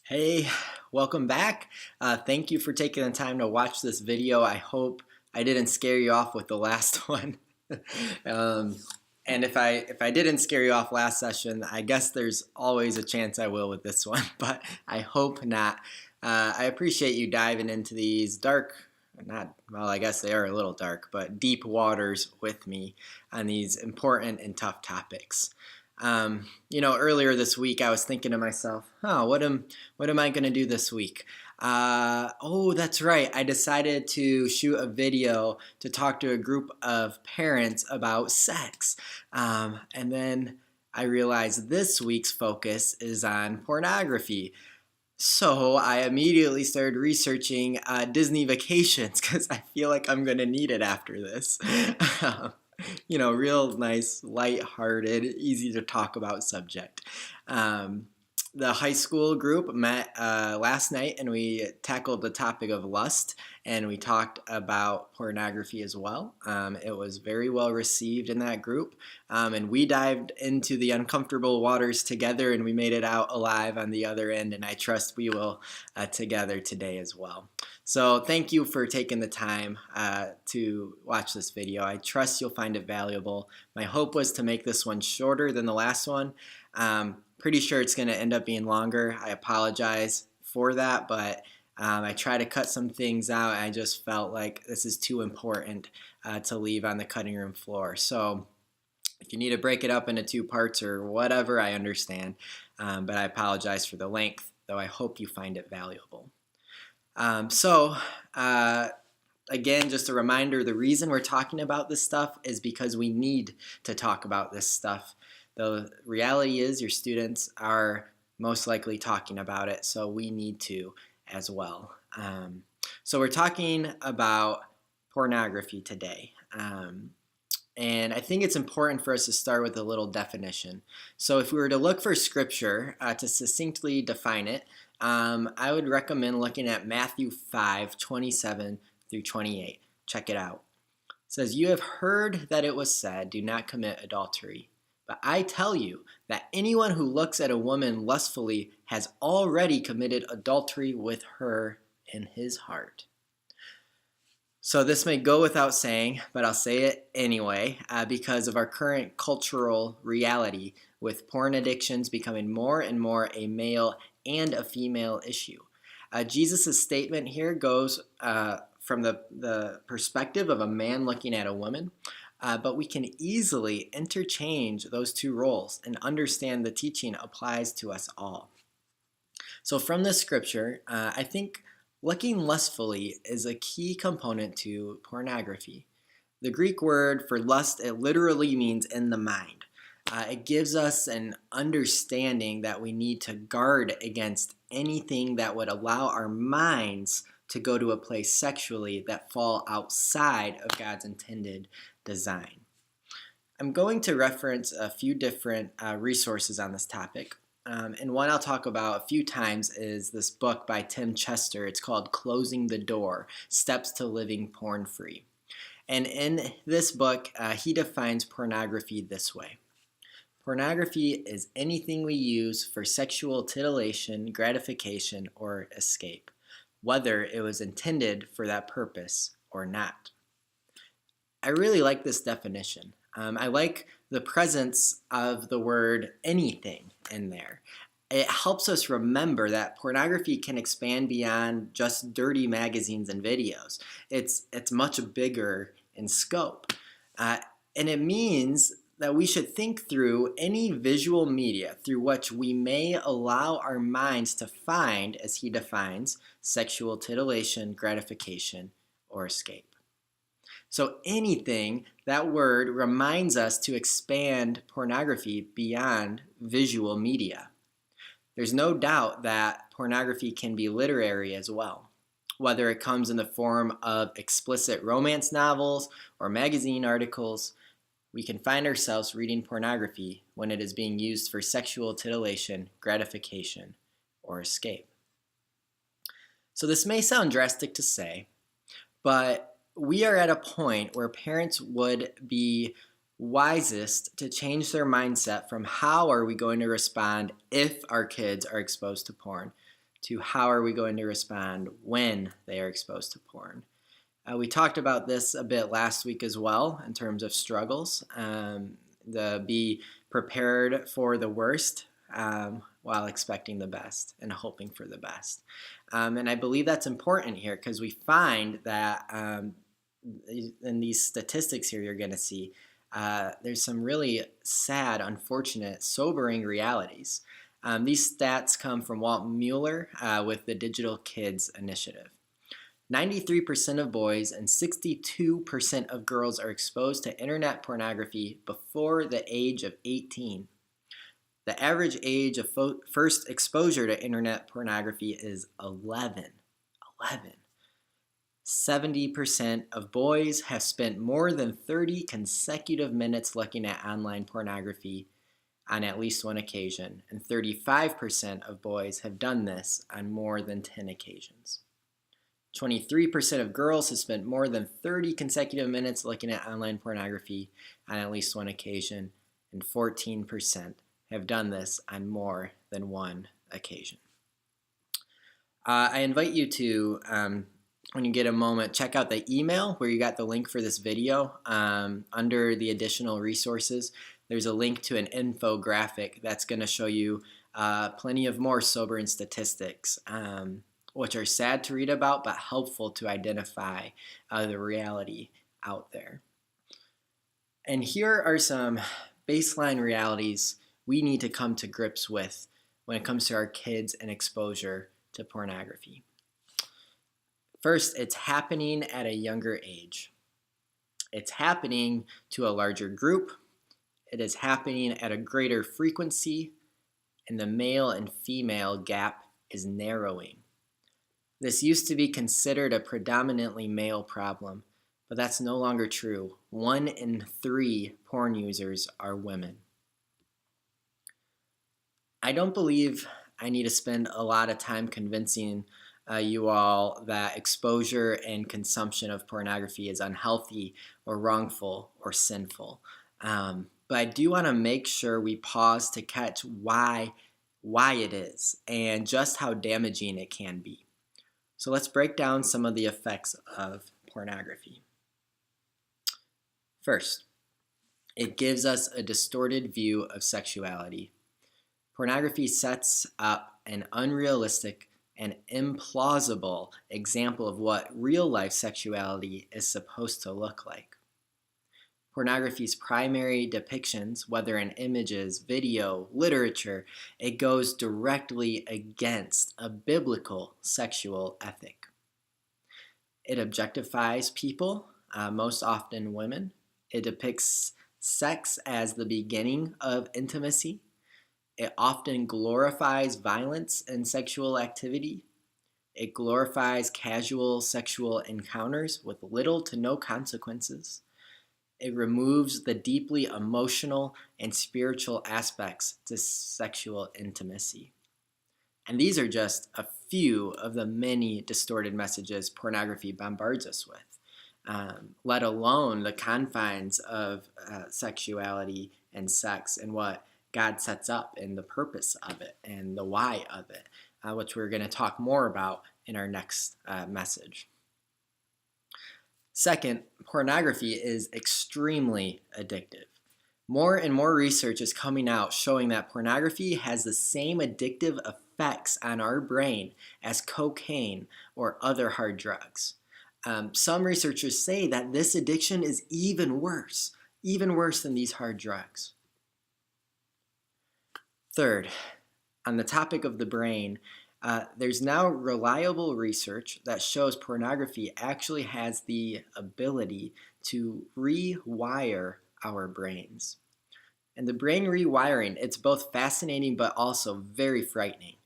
Hey, welcome back. Thank you for taking the time to watch this video. I hope I didn't scare you off with the last one. um, and if I didn't scare you off last session, I guess there's always a chance I will with this one, but I hope not. I appreciate you diving into these well, I guess they are a little dark, but deep waters with me on these important and tough topics. Earlier this week I was thinking to myself, what am I going to do this week? Oh, that's right. I decided to shoot a video to talk to a group of parents about sex. And then I realized this week's focus is on pornography. So I immediately started researching Disney vacations because I feel like I'm going to need it after this. Real nice, light-hearted, easy to talk about subject. The high school group met last night and we tackled the topic of lust and we talked about pornography as well. It was very well received in that group, and we dived into the uncomfortable waters together and we made it out alive on the other end, and I trust we will together today as well. So thank you for taking the time to watch this video. I trust you'll find it valuable. My hope was to make this one shorter than the last one. Pretty sure it's going to end up being longer. I apologize for that, but I try to cut some things out. I just felt like this is too important to leave on the cutting room floor. So if you need to break it up into two parts or whatever, I understand. But I apologize for the length, though I hope you find it valuable. Again, just a reminder, the reason we're talking about this stuff is because we need to talk about this stuff. The reality is your students are most likely talking about it, so we need to as well. So we're talking about pornography today. And I think it's important for us to start with a little definition. So if we were to look for scripture to succinctly define it, I would recommend looking at Matthew 5:27 through 28. Check it out. It says, "You have heard that it was said, 'Do not commit adultery.' But I tell you that anyone who looks at a woman lustfully has already committed adultery with her in his heart." So this may go without saying, but I'll say it anyway, because of our current cultural reality with porn addictions becoming more and more a male and a female issue. Jesus' statement here goes from the perspective of a man looking at a woman, but we can easily interchange those two roles and understand the teaching applies to us all. So from this scripture, I think looking lustfully is a key component to pornography. The Greek word for lust, it literally means in the mind. It gives us an understanding that we need to guard against anything that would allow our minds to go to a place sexually that fall outside of God's intended design. I'm going to reference a few different resources on this topic. And one I'll talk about a few times is this book by Tim Chester. It's called Closing the Door, Steps to Living Porn-Free. And in this book, he defines pornography this way. Pornography is anything we use for sexual titillation, gratification, or escape, whether it was intended for that purpose or not. I really like this definition. I like the presence of the word anything in there. It helps us remember that pornography can expand beyond just dirty magazines and videos. It's much bigger in scope. And it means that we should think through any visual media through which we may allow our minds to find, as he defines, sexual titillation, gratification, or escape. So anything, that word reminds us to expand pornography beyond visual media. There's no doubt that pornography can be literary as well, whether it comes in the form of explicit romance novels or magazine articles. We can find ourselves reading pornography when it is being used for sexual titillation, gratification, or escape. So this may sound drastic to say, but we are at a point where parents would be wisest to change their mindset from how are we going to respond if our kids are exposed to porn to how are we going to respond when they are exposed to porn. We talked about this a bit last week as well in terms of struggles. Be prepared for the worst while expecting the best and hoping for the best. And I believe that's important here because we find that in these statistics here you're going to see there's some really sad, unfortunate, sobering realities. These stats come from Walt Mueller with the Digital Kids Initiative. 93% of boys and 62% of girls are exposed to internet pornography before the age of 18. The average age of first exposure to internet pornography is 11. 70% of boys have spent more than 30 consecutive minutes looking at online pornography on at least one occasion, and 35% of boys have done this on more than 10 occasions. 23% of girls have spent more than 30 consecutive minutes looking at online pornography on at least one occasion, and 14% have done this on more than one occasion. I invite you to, when you get a moment, check out the email where you got the link for this video. Under the additional resources, there's a link to an infographic that's going to show you plenty of more sobering statistics, which are sad to read about, but helpful to identify the reality out there. And here are some baseline realities we need to come to grips with when it comes to our kids and exposure to pornography. First, it's happening at a younger age. It's happening to a larger group. It is happening at a greater frequency, and the male and female gap is narrowing. This used to be considered a predominantly male problem, but that's no longer true. 1 in 3 porn users are women. I don't believe I need to spend a lot of time convincing you all that exposure and consumption of pornography is unhealthy or wrongful or sinful. But I do want to make sure we pause to catch why it is and just how damaging it can be. So let's break down some of the effects of pornography. First, it gives us a distorted view of sexuality. Pornography sets up an unrealistic and implausible example of what real-life sexuality is supposed to look like. Pornography's primary depictions, whether in images, video, literature, it goes directly against a biblical sexual ethic. It objectifies people, most often women. It depicts sex as the beginning of intimacy. It often glorifies violence and sexual activity. It glorifies casual sexual encounters with little to no consequences. It removes the deeply emotional and spiritual aspects to sexual intimacy. And these are just a few of the many distorted messages pornography bombards us with, let alone the confines of sexuality and sex and what God sets up and the purpose of it and the why of it, which we're going to talk more about in our next message. Second, pornography is extremely addictive. More and more research is coming out showing that pornography has the same addictive effects on our brain as cocaine or other hard drugs. Some researchers say that this addiction is even worse than these hard drugs. Third, on the topic of the brain, there's now reliable research that shows pornography actually has the ability to rewire our brains. And the brain rewiring, it's both fascinating but also very frightening.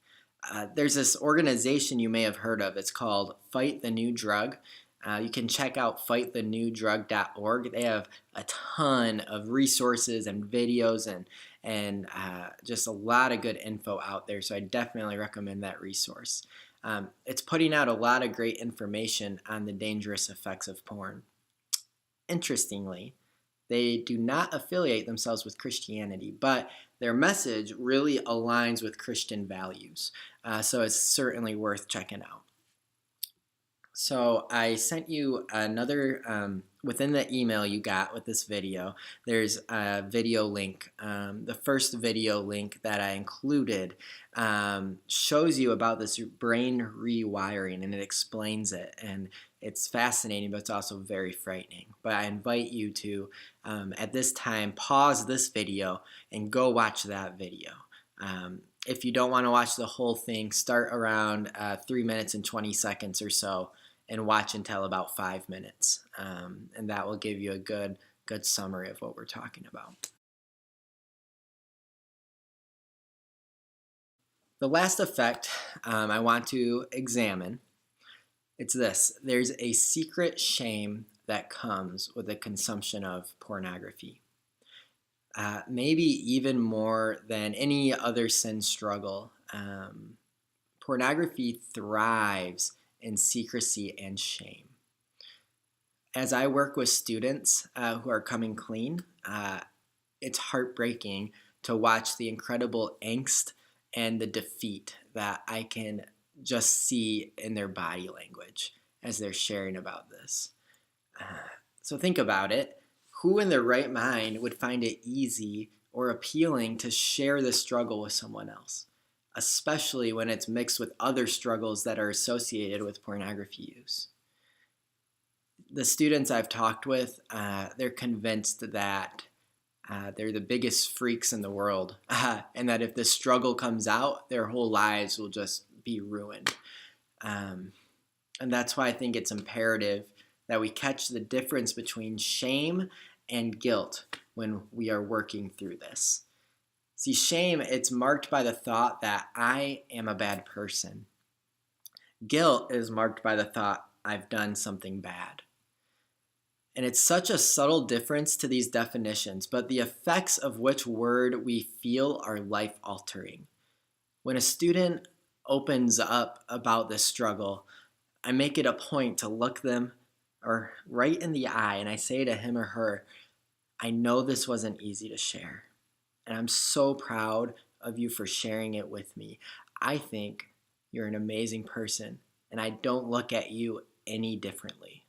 There's this organization you may have heard of. It's called Fight the New Drug. You can check out fightthenewdrug.org. They have a ton of resources and videos and just a lot of good info out there, so I definitely recommend that resource. It's putting out a lot of great information on the dangerous effects of porn. Interestingly, they do not affiliate themselves with Christianity, but their message really aligns with Christian values. So it's certainly worth checking out. So I sent you another, within the email you got with this video, there's a video link. The first video link that I included shows you about this brain rewiring, and it explains it. And it's fascinating, but it's also very frightening. But I invite you to, at this time, pause this video and go watch that video. If you don't want to watch the whole thing, start around 3 minutes and 20 seconds or so and watch until about 5 minutes. And that will give you a good summary of what we're talking about. The last effect I want to examine, it's this. There's a secret shame that comes with the consumption of pornography. Maybe even more than any other sin struggle. Pornography thrives in secrecy and shame. As I work with students who are coming clean, it's heartbreaking to watch the incredible angst and the defeat that I can just see in their body language as they're sharing about this. So think about it. Who in their right mind would find it easy or appealing to share this struggle with someone else, especially when it's mixed with other struggles that are associated with pornography use? The students I've talked with, they're convinced that they're the biggest freaks in the world, and that if this struggle comes out, their whole lives will just be ruined. And that's why I think it's imperative that we catch the difference between shame and guilt when we are working through this. See, shame, it's marked by the thought that I am a bad person. Guilt is marked by the thought I've done something bad. And it's such a subtle difference to these definitions, but the effects of which word we feel are life-altering. When a student opens up about this struggle, I make it a point to look them right in the eye, and I say to him or her, I know this wasn't easy to share, and I'm so proud of you for sharing it with me. I think you're an amazing person, and I don't look at you any differently.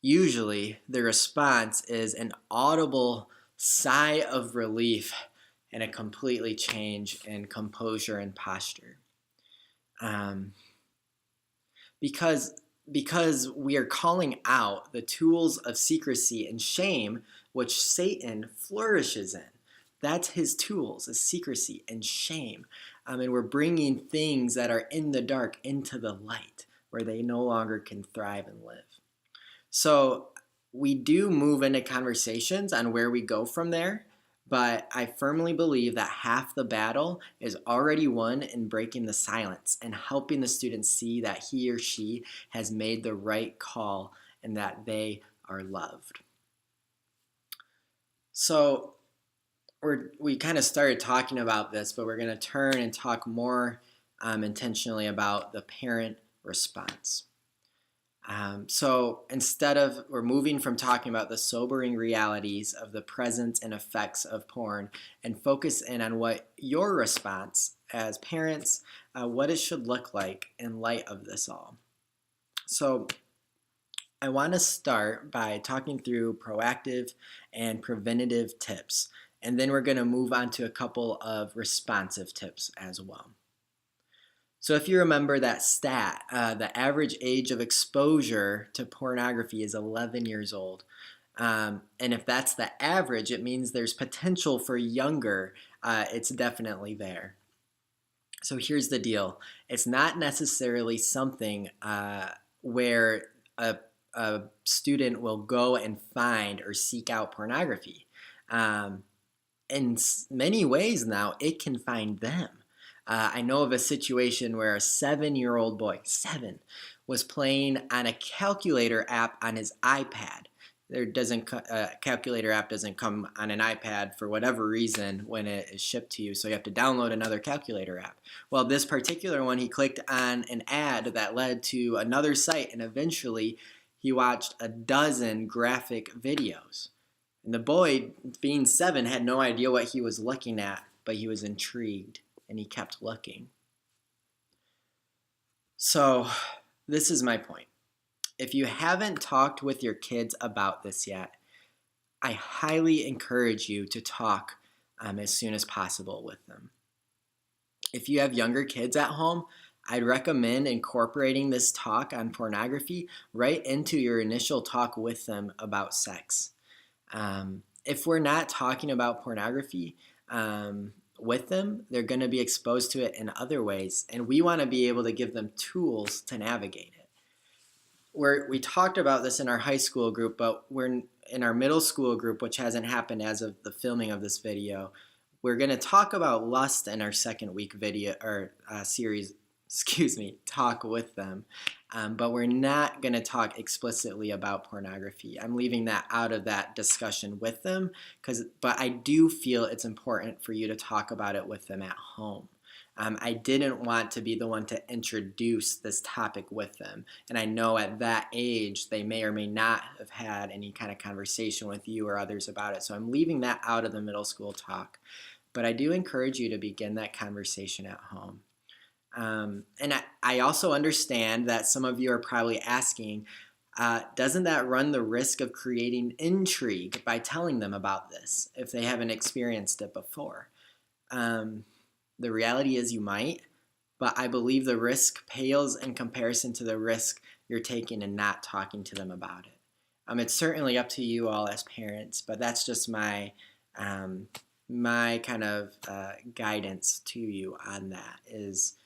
Usually, the response is an audible sigh of relief and a completely change in composure and posture. Because we are calling out the tools of secrecy and shame which Satan flourishes in. That's his tools, is secrecy and shame. And we're bringing things that are in the dark into the light where they no longer can thrive and live. So we do move into conversations on where we go from there, but I firmly believe that half the battle is already won in breaking the silence and helping the student see that he or she has made the right call and that they are loved. So we kind of started talking about this, but we're going to turn and talk more intentionally about the parent response. So we're moving from talking about the sobering realities of the presence and effects of porn and focus in on what your response as parents, what it should look like in light of this all. So I want to start by talking through proactive and preventative tips, and then we're going to move on to a couple of responsive tips as well. So if you remember that stat, the average age of exposure to pornography is 11 years old. And if that's the average, it means there's potential for younger. It's definitely there. So here's the deal. It's not necessarily something where a student will go and find or seek out pornography. In many ways now, it can find them. I know of a situation where a 7-year-old boy, 7, was playing on a calculator app on his iPad. Calculator app doesn't come on an iPad for whatever reason when it is shipped to you, so you have to download another calculator app. Well, this particular one, he clicked on an ad that led to another site, and eventually he watched a dozen graphic videos. And the boy, being 7, had no idea what he was looking at, but he was intrigued and he kept looking. So this is my point. If you haven't talked with your kids about this yet, I highly encourage you to talk as soon as possible with them. If you have younger kids at home, I'd recommend incorporating this talk on pornography right into your initial talk with them about sex. If we're not talking about pornography with them, they're going to be exposed to it in other ways, and we want to be able to give them tools to navigate it. We talked about this in our high school group, but we're in our middle school group, which hasn't happened as of the filming of this video. We're going to talk about lust in our second week video or series, talk with them. But we're not going to talk explicitly about pornography. I'm leaving that out of that discussion with them, but I do feel it's important for you to talk about it with them at home. I didn't want to be the one to introduce this topic with them. And I know at that age, they may or may not have had any kind of conversation with you or others about it. So I'm leaving that out of the middle school talk. But I do encourage you to begin that conversation at home. And I also understand that some of you are probably asking, doesn't that run the risk of creating intrigue by telling them about this if they haven't experienced it before? The reality is you might, but I believe the risk pales in comparison to the risk you're taking in not talking to them about it. It's certainly up to you all as parents, but that's just my kind of guidance to you on that is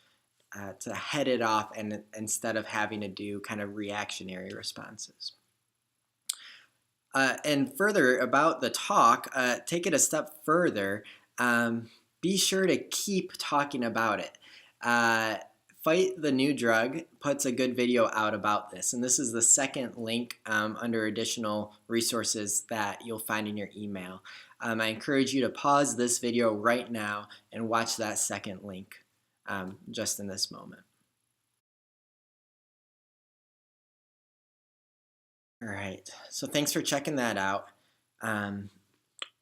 to head it off and instead of having to do kind of reactionary responses. And further about the talk, take it a step further. Be sure to keep talking about it. Fight the New Drug puts a good video out about this, and this is the second link under additional resources that you'll find in your email. I encourage you to pause this video right now and watch that second link just in this moment. All right, so thanks for checking that out.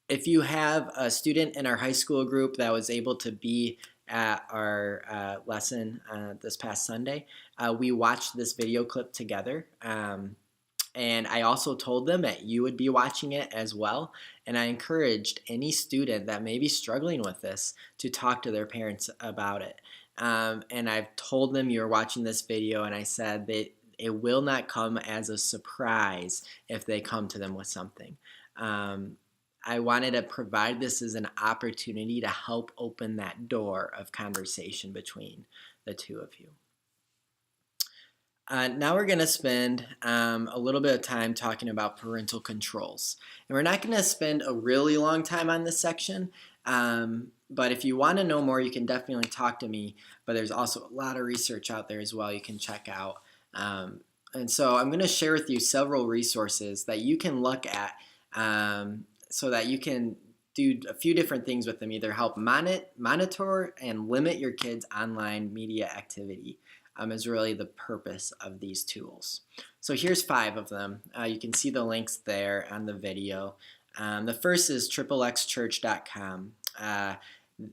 If you have a student in our high school group that was able to be at our lesson this past Sunday, we watched this video clip together. And I also told them that you would be watching it as well. And I encouraged any student that may be struggling with this to talk to their parents about it. And I've told them you're watching this video, and I said that it will not come as a surprise if they come to them with something. I wanted to provide this as an opportunity to help open that door of conversation between the two of you. Now we're going to spend a little bit of time talking about parental controls. And we're not going to spend a really long time on this section, but if you want to know more, you can definitely talk to me. But there's also a lot of research out there as well you can check out. And so I'm going to share with you several resources that you can look at so that you can do a few different things with them, either help monitor and limit your kids' online media activity. Is really the purpose of these tools. So here's 5 of them. You can see the links there on the video. The first is xxchurch.com.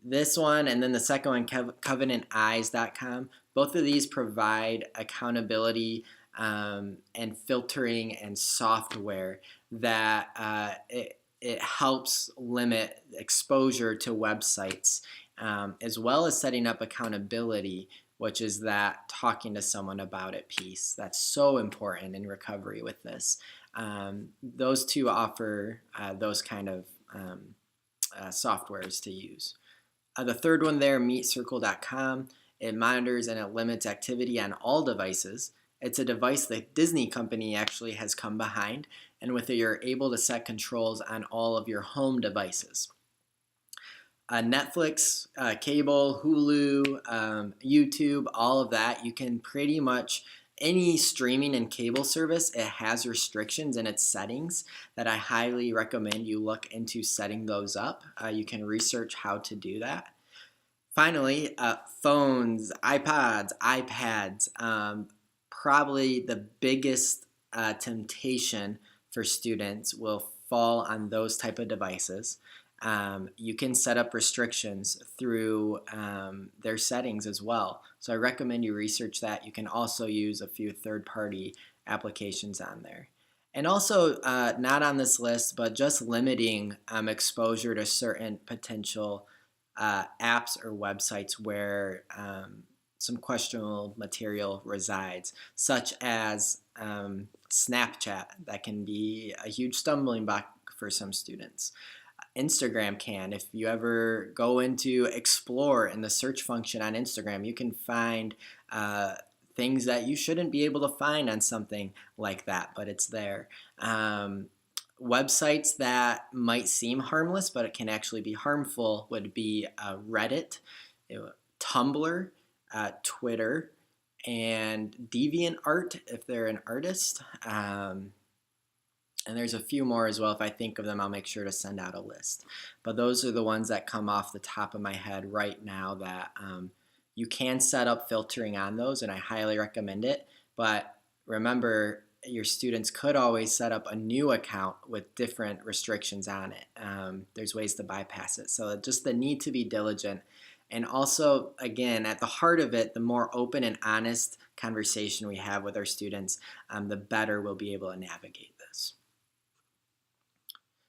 This one and then the second one, covenanteyes.com. Both of these provide accountability and filtering and software that it helps limit exposure to websites, as well as setting up accountability, which is that talking to someone about it piece. That's so important in recovery with this. Those two offer those kind of softwares to use. The third one there, meetcircle.com. It monitors and it limits activity on all devices. It's a device that Disney company actually has come behind, and with it you're able to set controls on all of your home devices. Netflix, cable, Hulu, YouTube, all of that, you can pretty much, any streaming and cable service, it has restrictions in its settings that I highly recommend you look into setting those up. You can research how to do that. Finally, phones, iPods, iPads, probably the biggest temptation for students will fall on those type of devices. You can set up restrictions through their settings as well. So I recommend you research that. You can also use a few third-party applications on there. And also, not on this list, but just limiting exposure to certain potential apps or websites where some questionable material resides, such as Snapchat. That can be a huge stumbling block for some students. Instagram can. If you ever go into Explore in the search function on Instagram, you can find things that you shouldn't be able to find on something like that, but it's there. Websites that might seem harmless, but it can actually be harmful would be Reddit, Tumblr, Twitter, and DeviantArt if they're an artist. And there's a few more as well. If I think of them, I'll make sure to send out a list. But those are the ones that come off the top of my head right now that you can set up filtering on those, and I highly recommend it. But remember, your students could always set up a new account with different restrictions on it. There's ways to bypass it. So just the need to be diligent. And also, again, at the heart of it, the more open and honest conversation we have with our students, the better we'll be able to navigate this.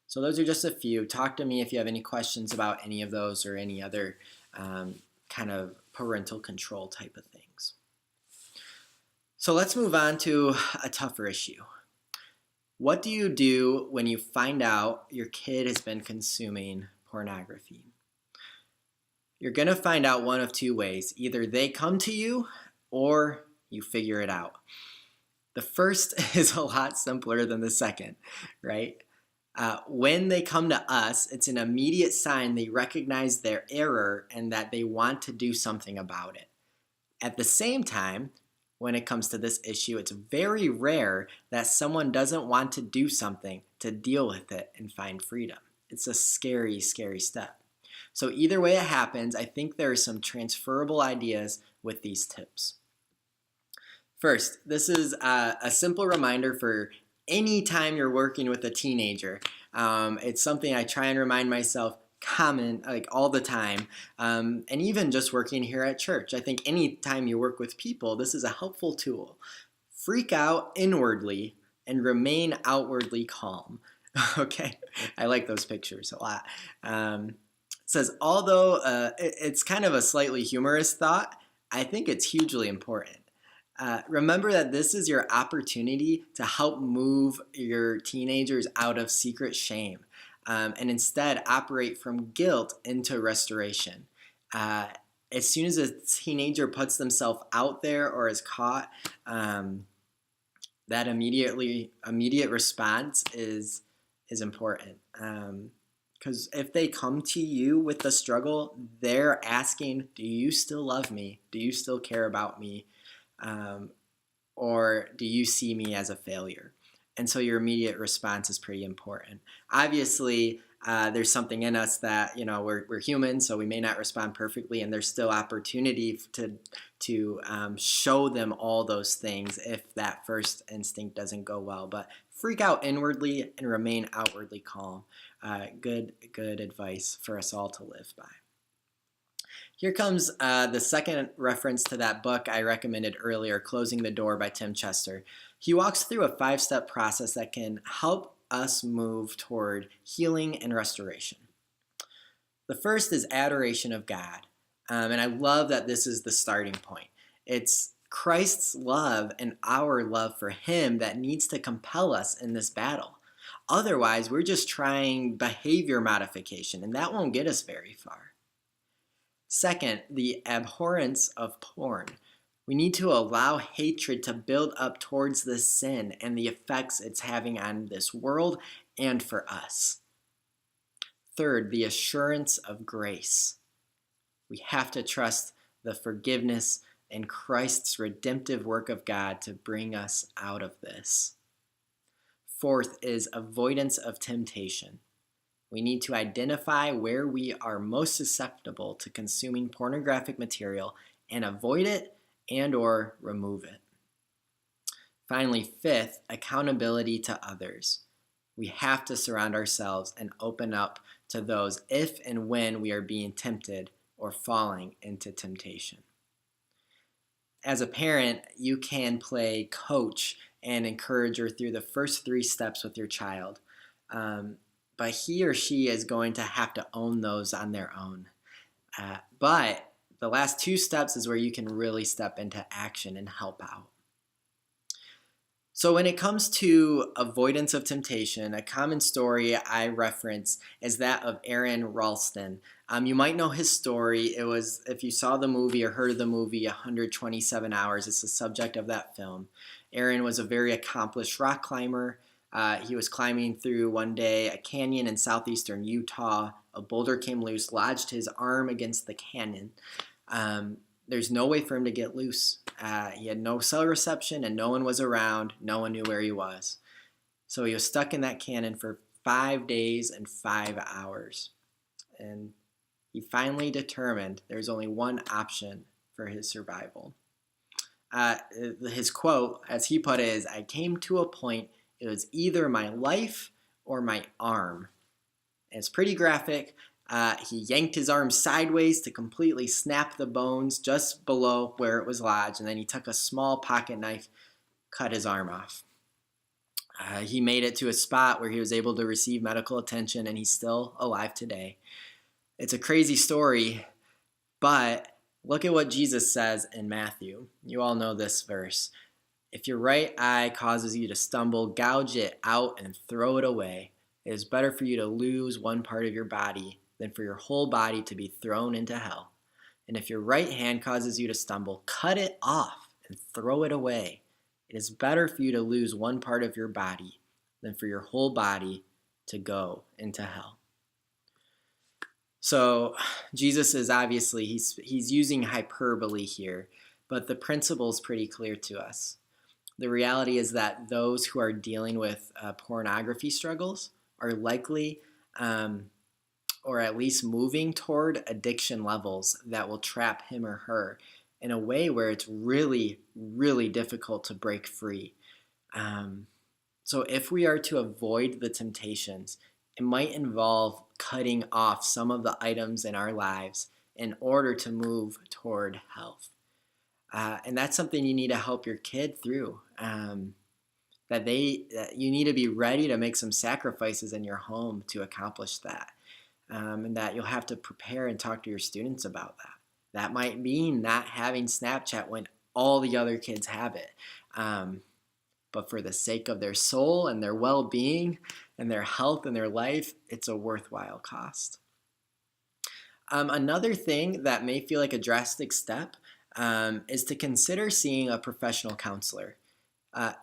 So those are just a few. Talk to me if you have any questions about any of those or any other kind of parental control type of things. So let's move on to a tougher issue. What do you do when you find out your kid has been consuming pornography? You're going to find out one of two ways. Either they come to you or you figure it out. The first is a lot simpler than the second, right? When they come to us, it's an immediate sign they recognize their error and that they want to do something about it. At the same time, when it comes to this issue, it's very rare that someone doesn't want to do something to deal with it and find freedom. It's a scary, scary step. So either way it happens, I think there are some transferable ideas with these tips. First, this is a simple reminder for any time you're working with a teenager. It's something I try and remind myself all the time, and even just working here at church. I think any time you work with people, this is a helpful tool. Freak out inwardly and remain outwardly calm. Okay, I like those pictures a lot. It says, although it's kind of a slightly humorous thought, I think it's hugely important. Remember that this is your opportunity to help move your teenagers out of secret shame and instead operate from guilt into restoration. As soon as a teenager puts themselves out there or is caught, that immediate response is important. Because if they come to you with the struggle, they're asking, do you still love me? Do you still care about me? Or do you see me as a failure? And so your immediate response is pretty important. Obviously, there's something in us that, we're human, so we may not respond perfectly, and there's still opportunity to show them all those things if that first instinct doesn't go well. But freak out inwardly and remain outwardly calm. Good advice for us all to live by. Here comes the second reference to that book I recommended earlier, Closing the Door by Tim Chester. He walks through a 5-step process that can help us move toward healing and restoration. The first is adoration of God. And I love that this is the starting point. It's Christ's love and our love for him that needs to compel us in this battle. Otherwise, we're just trying behavior modification, and that won't get us very far. Second, the abhorrence of porn. We need to allow hatred to build up towards this sin and the effects it's having on this world and for us. Third, the assurance of grace. We have to trust the forgiveness and Christ's redemptive work of God to bring us out of this. Fourth is avoidance of temptation. We need to identify where we are most susceptible to consuming pornographic material and avoid it and/or remove it. Finally, fifth, accountability to others. We have to surround ourselves and open up to those if and when we are being tempted or falling into temptation. As a parent, you can play coach and encourager through the first 3 steps with your child. But he or she is going to have to own those on their own. But the last 2 steps is where you can really step into action and help out. So when it comes to avoidance of temptation, a common story I reference is that of Aaron Ralston. You might know his story. It was, if you saw the movie or heard of the movie 127 Hours, it's the subject of that film. Aaron was a very accomplished rock climber. He was climbing through one day a canyon in southeastern Utah. A boulder came loose, lodged his arm against the canyon. There's no way for him to get loose. He had no cell reception and no one was around. No one knew where he was. So he was stuck in that canyon for 5 days and 5 hours. And he finally determined there's only one option for his survival. His quote, as he put it, is, "I came to a point, it was either my life or my arm." And it's pretty graphic. He yanked his arm sideways to completely snap the bones just below where it was lodged, and then he took a small pocket knife, cut his arm off. He made it to a spot where he was able to receive medical attention, and he's still alive today. It's a crazy story, but look at what Jesus says in Matthew. You all know this verse. "If your right eye causes you to stumble, gouge it out and throw it away. It is better for you to lose one part of your body than for your whole body to be thrown into hell. And if your right hand causes you to stumble, cut it off and throw it away. It is better for you to lose one part of your body than for your whole body to go into hell." So Jesus is obviously, he's using hyperbole here, but the principle is pretty clear to us. The reality is that those who are dealing with pornography struggles are likely or at least moving toward addiction levels that will trap him or her in a way where it's really, really difficult to break free. So if we are to avoid the temptations, it might involve cutting off some of the items in our lives in order to move toward health. And that's something you need to help your kid through. That you need to be ready to make some sacrifices in your home to accomplish that. And that you'll have to prepare and talk to your students about that. That might mean not having Snapchat when all the other kids have it. But for the sake of their soul and their well-being and their health and their life, it's a worthwhile cost. Another thing that may feel like a drastic step is to consider seeing a professional counselor.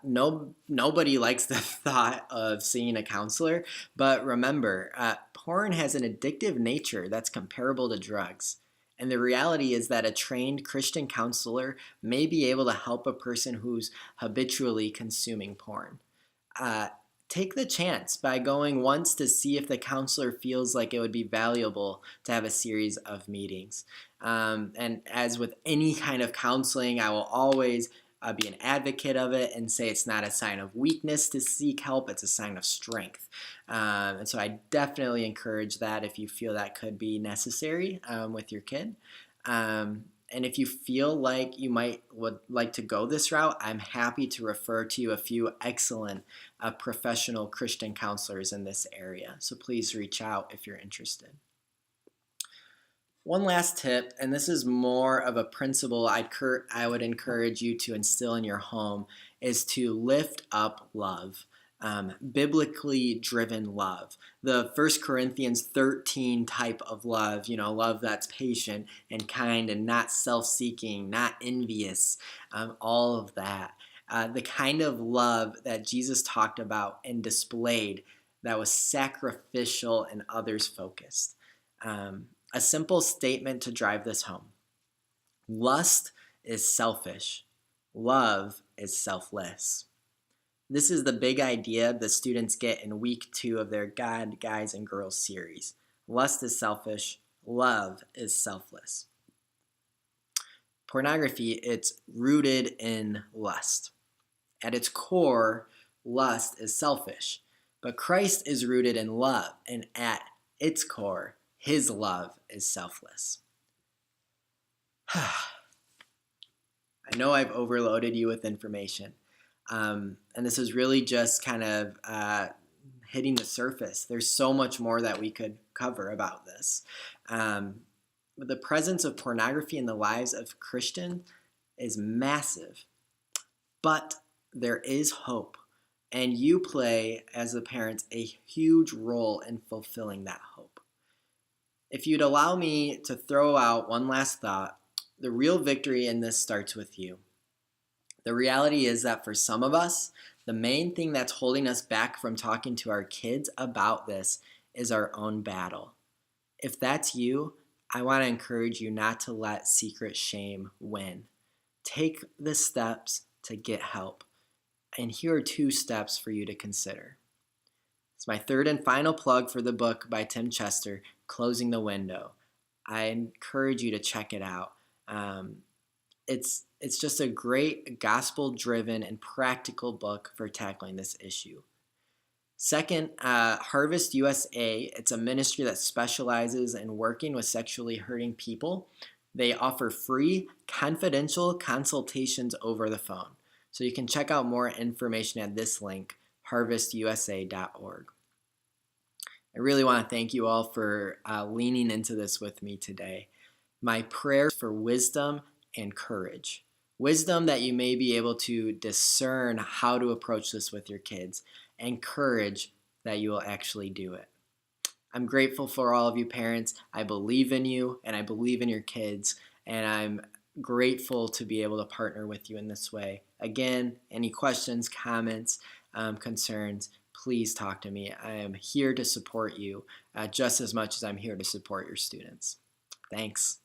Nobody likes the thought of seeing a counselor, but remember, porn has an addictive nature that's comparable to drugs. And the reality is that a trained Christian counselor may be able to help a person who's habitually consuming porn. Take the chance by going once to see if the counselor feels like it would be valuable to have a series of meetings. And as with any kind of counseling, I will always be an advocate of it and say it's not a sign of weakness to seek help, it's a sign of strength. And so I definitely encourage that if you feel that could be necessary with your kid. And if you feel like you would like to go this route, I'm happy to refer to you a few excellent professional Christian counselors in this area. So please reach out if you're interested. One last tip, and this is more of a principle I would encourage you to instill in your home, is to lift up love, biblically driven love. The 1 Corinthians 13 type of love, love that's patient and kind and not self-seeking, not envious, all of that. The kind of love that Jesus talked about and displayed that was sacrificial and others-focused. A simple statement to drive this home. Lust is selfish. Love is selfless. This is the big idea the students get in week 2 of their God, Guys, and Girls series. Lust is selfish. Love is selfless. Pornography, it's rooted in lust. At its core, lust is selfish. But Christ is rooted in love, and at its core, his love is selfless. I know I've overloaded you with information, and this is really just kind of hitting the surface. There's so much more that we could cover about this. The presence of pornography in the lives of Christians is massive, but there is hope. And you play, as the parents, a huge role in fulfilling that hope. If you'd allow me to throw out one last thought, the real victory in this starts with you. The reality is that for some of us, the main thing that's holding us back from talking to our kids about this is our own battle. If that's you, I want to encourage you not to let secret shame win. Take the steps to get help. And here are 2 steps for you to consider. It's my third and final plug for the book by Tim Chester, Closing the Window. I encourage you to check it out. It's just a great gospel-driven and practical book for tackling this issue. Second, Harvest USA. It's a ministry that specializes in working with sexually hurting people. They offer free, confidential consultations over the phone. So you can check out more information at this link, harvestusa.org. I really want to thank you all for leaning into this with me today. My prayer for wisdom and courage. Wisdom that you may be able to discern how to approach this with your kids, and courage that you will actually do it. I'm grateful for all of you parents. I believe in you, and I believe in your kids, and I'm grateful to be able to partner with you in this way. Again, any questions, comments, concerns, please talk to me. I am here to support you just as much as I'm here to support your students. Thanks.